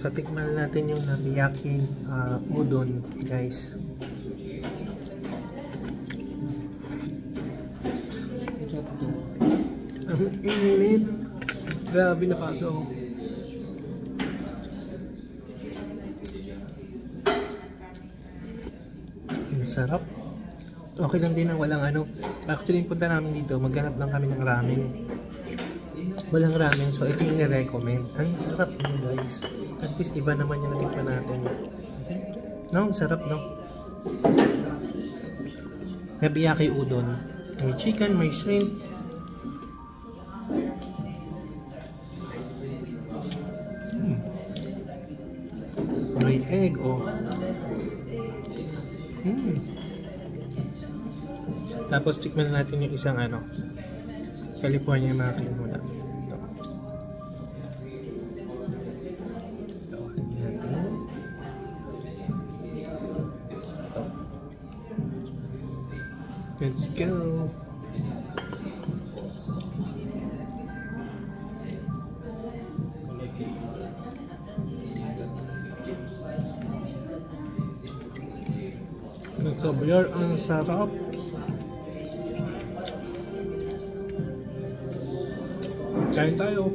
So, tikman natin yung teriyaki udon, guys. Ang init. Grabe na paso. Ang sarap. Okay lang din ang walang ano. Actually, yung punta namin dito, maghanap lang kami ng ramen. Walang ramen, so ito yung ni-recommend. Ang sarap nyo, guys. At least iba naman yung natikman natin. No, ang sarap, no? Teriyaki udon. May chicken, may shrimp. May egg, oh. Tapos tikman natin yung isang ano, California Maki muna. Ito. Ito. Let's go. Nagkabyar, ang sarap. Kain tayo.